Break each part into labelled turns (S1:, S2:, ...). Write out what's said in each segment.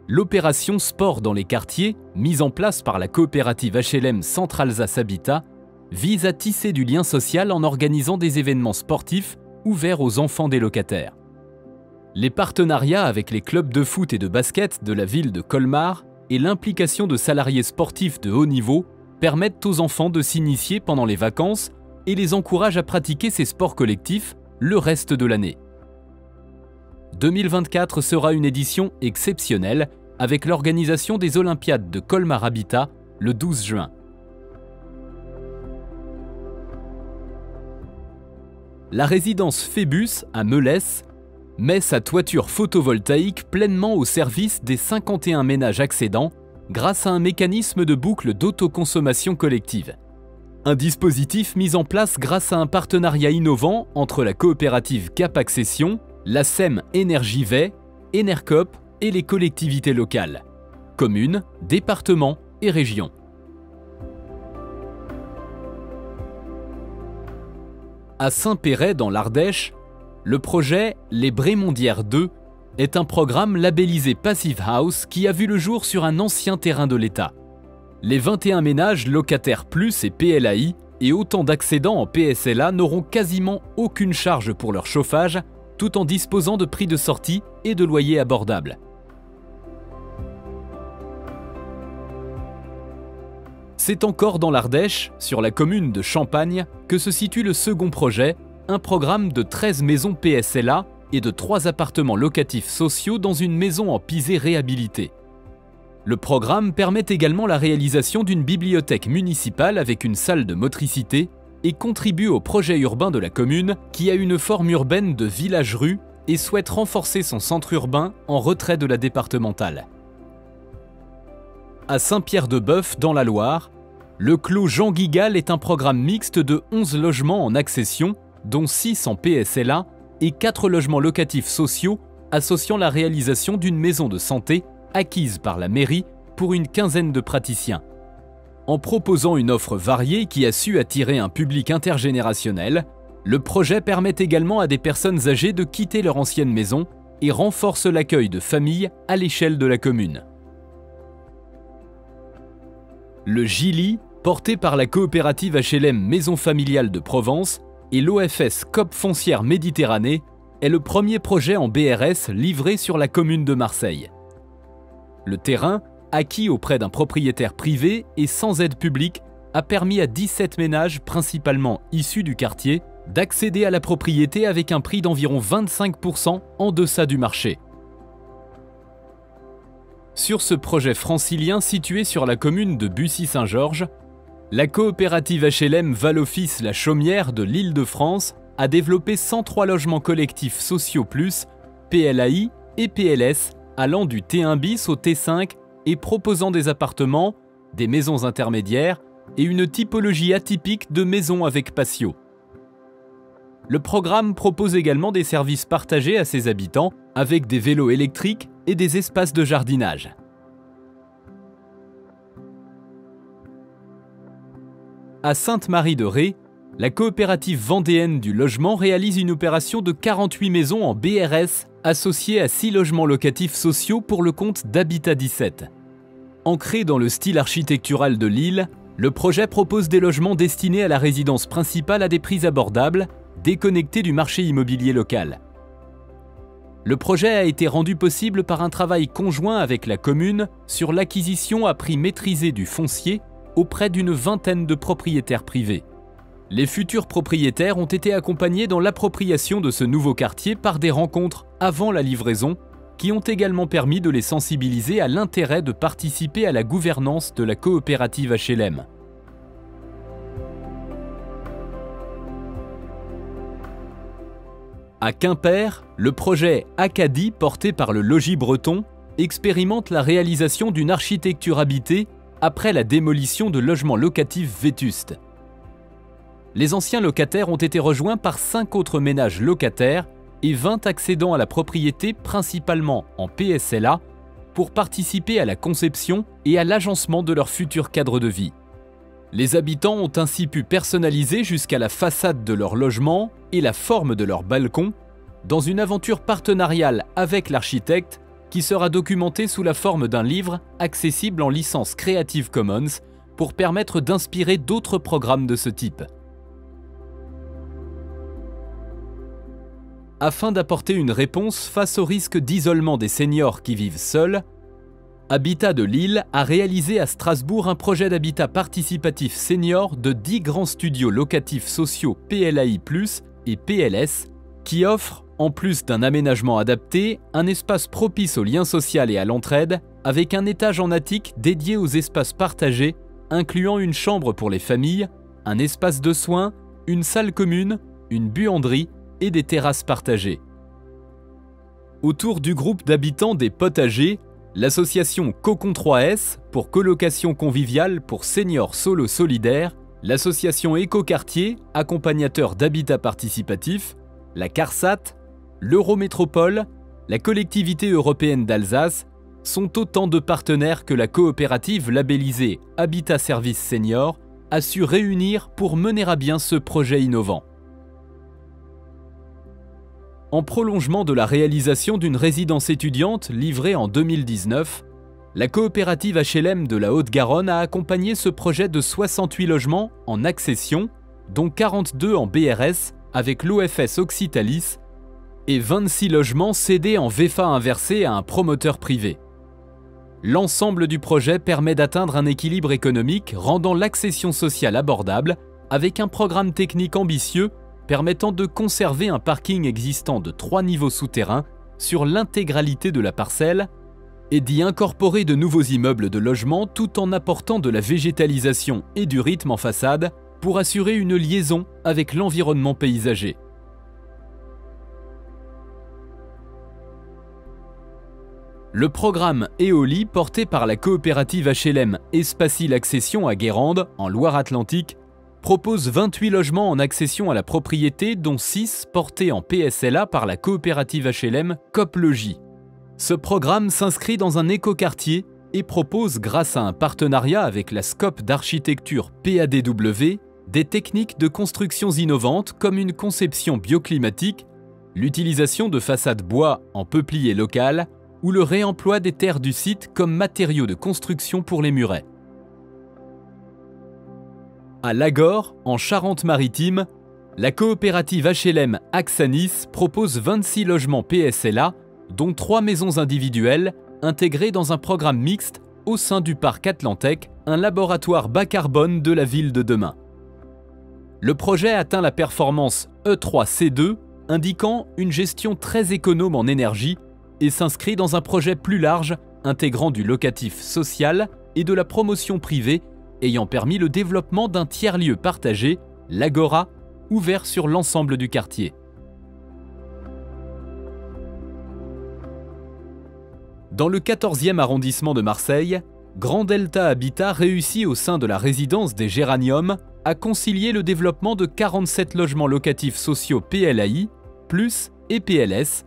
S1: l'opération Sport dans les quartiers, mise en place par la coopérative HLM Centre-Alsace Habitat, vise à tisser du lien social en organisant des événements sportifs ouverts aux enfants des locataires. Les partenariats avec les clubs de foot et de basket de la ville de Colmar et l'implication de salariés sportifs de haut niveau permettent aux enfants de s'initier pendant les vacances et les encouragent à pratiquer ces sports collectifs le reste de l'année. 2024 sera une édition exceptionnelle avec l'organisation des Olympiades de Colmar Habitat le 12 juin. La résidence Phébus à Melès met sa toiture photovoltaïque pleinement au service des 51 ménages accédants grâce à un mécanisme de boucle d'autoconsommation collective. Un dispositif mis en place grâce à un partenariat innovant entre la coopérative Cap Accession, la SEM Énergie-Vey, Enercop et les collectivités locales, communes, départements et régions. À Saint-Péret, dans l'Ardèche, le projet Les Brémondières 2 est un programme labellisé Passive House qui a vu le jour sur un ancien terrain de l'État. Les 21 ménages locataires plus et PLAI et autant d'accédants en PSLA n'auront quasiment aucune charge pour leur chauffage, tout en disposant de prix de sortie et de loyers abordables. C'est encore dans l'Ardèche, sur la commune de Champagne, que se situe le second projet, un programme de 13 maisons PSLA et de 3 appartements locatifs sociaux dans une maison en pisé réhabilitée. Le programme permet également la réalisation d'une bibliothèque municipale avec une salle de motricité et contribue au projet urbain de la commune qui a une forme urbaine de village-rue et souhaite renforcer son centre urbain en retrait de la départementale. À Saint-Pierre-de-Bœuf, dans la Loire, le Clos Jean Guigal est un programme mixte de 11 logements en accession, dont 6 en PSLA et 4 logements locatifs sociaux associant la réalisation d'une maison de santé acquise par la mairie pour une quinzaine de praticiens. En proposant une offre variée qui a su attirer un public intergénérationnel, le projet permet également à des personnes âgées de quitter leur ancienne maison et renforce l'accueil de familles à l'échelle de la commune. Le Gilly, porté par la coopérative HLM Maison Familiale de Provence et l'OFS Coop Foncière Méditerranée, est le premier projet en BRS livré sur la commune de Marseille. Le terrain, acquis auprès d'un propriétaire privé et sans aide publique, a permis à 17 ménages, principalement issus du quartier, d'accéder à la propriété avec un prix d'environ 25% en deçà du marché. Sur ce projet francilien situé sur la commune de Bussy-Saint-Georges, la coopérative HLM Val-Office La Chaumière de l'Île-de-France a développé 103 logements collectifs sociaux plus, PLAI et PLS, allant du T1 bis au T5 et proposant des appartements, des maisons intermédiaires et une typologie atypique de maisons avec patio. Le programme propose également des services partagés à ses habitants avec des vélos électriques et des espaces de jardinage. À Sainte-Marie-de-Ré, la coopérative vendéenne du logement réalise une opération de 48 maisons en BRS associées à 6 logements locatifs sociaux pour le compte d'Habitat 17. Ancré dans le style architectural de Lille, le projet propose des logements destinés à la résidence principale à des prix abordables, déconnectés du marché immobilier local. Le projet a été rendu possible par un travail conjoint avec la commune sur l'acquisition à prix maîtrisé du foncier auprès d'une vingtaine de propriétaires privés. Les futurs propriétaires ont été accompagnés dans l'appropriation de ce nouveau quartier par des rencontres avant la livraison qui ont également permis de les sensibiliser à l'intérêt de participer à la gouvernance de la coopérative HLM. À Quimper, le projet Acadie, porté par le Logis Breton, expérimente la réalisation d'une architecture habitée après la démolition de logements locatifs vétustes. Les anciens locataires ont été rejoints par 5 autres ménages locataires et 20 accédant à la propriété principalement en PSLA pour participer à la conception et à l'agencement de leur futur cadre de vie. Les habitants ont ainsi pu personnaliser jusqu'à la façade de leur logement et la forme de leur balcon dans une aventure partenariale avec l'architecte qui sera documenté sous la forme d'un livre accessible en licence Creative Commons pour permettre d'inspirer d'autres programmes de ce type. Afin d'apporter une réponse face au risque d'isolement des seniors qui vivent seuls, Habitat de Lille a réalisé à Strasbourg un projet d'habitat participatif senior de 10 grands studios locatifs sociaux PLAI+, et PLS, qui offrent, en plus d'un aménagement adapté, un espace propice au lien social et à l'entraide, avec un étage en attique dédié aux espaces partagés, incluant une chambre pour les familles, un espace de soins, une salle commune, une buanderie et des terrasses partagées. Autour du groupe d'habitants des Potagers, l'association Cocon 3S pour colocation conviviale pour seniors solo solidaires, l'association Écoquartier, accompagnateur d'habitat participatif, la CARSAT, l'Eurométropole, la collectivité européenne d'Alsace sont autant de partenaires que la coopérative labellisée Habitat Service Senior a su réunir pour mener à bien ce projet innovant. En prolongement de la réalisation d'une résidence étudiante livrée en 2019, la coopérative HLM de la Haute-Garonne a accompagné ce projet de 68 logements en accession, dont 42 en BRS avec l'OFS Occitalis et 26 logements cédés en VFA inversé à un promoteur privé. L'ensemble du projet permet d'atteindre un équilibre économique rendant l'accession sociale abordable avec un programme technique ambitieux permettant de conserver un parking existant de 3 niveaux souterrains sur l'intégralité de la parcelle et d'y incorporer de nouveaux immeubles de logement tout en apportant de la végétalisation et du rythme en façade pour assurer une liaison avec l'environnement paysager. Le programme EOLI porté par la coopérative HLM Espacil Accession à Guérande, en Loire-Atlantique, propose 28 logements en accession à la propriété, dont 6 portés en PSLA par la coopérative HLM COP-Logis. Ce programme s'inscrit dans un écoquartier et propose, grâce à un partenariat avec la SCOP d'architecture PADW, des techniques de constructions innovantes comme une conception bioclimatique, l'utilisation de façades bois en peuplier local ou le réemploi des terres du site comme matériaux de construction pour les murets. À Lagor, en Charente-Maritime, la coopérative HLM Axanis propose 26 logements PSLA, dont 3 maisons individuelles intégrées dans un programme mixte au sein du parc Atlantec, un laboratoire bas carbone de la ville de demain. Le projet atteint la performance E3C2, indiquant une gestion très économe en énergie et s'inscrit dans un projet plus large intégrant du locatif social et de la promotion privée ayant permis le développement d'un tiers-lieu partagé, l'Agora, ouvert sur l'ensemble du quartier. Dans le 14e arrondissement de Marseille, Grand Delta Habitat réussit au sein de la résidence des Géraniums à concilier le développement de 47 logements locatifs sociaux PLAI, plus et PLS,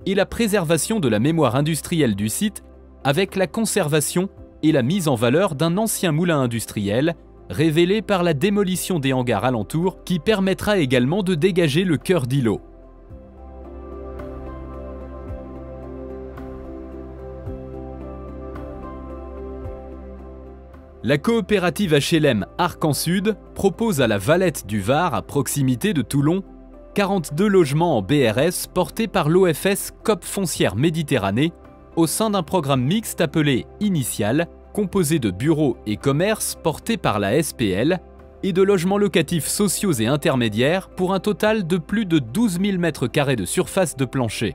S1: et la préservation de la mémoire industrielle du site avec la conservation et la mise en valeur d'un ancien moulin industriel révélé par la démolition des hangars alentours qui permettra également de dégager le cœur d'îlot. La coopérative HLM Arc-en-Sud propose à la Valette du Var, à proximité de Toulon, 42 logements en BRS portés par l'OFS COP Foncière Méditerranée au sein d'un programme mixte appelé Initial, composé de bureaux et commerces portés par la SPL et de logements locatifs sociaux et intermédiaires pour un total de plus de 12 000 m² de surface de plancher.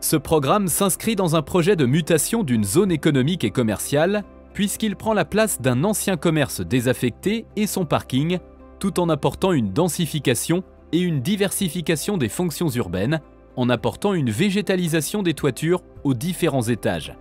S1: Ce programme s'inscrit dans un projet de mutation d'une zone économique et commerciale puisqu'il prend la place d'un ancien commerce désaffecté et son parking, tout en apportant une densification et une diversification des fonctions urbaines, en apportant une végétalisation des toitures aux différents étages.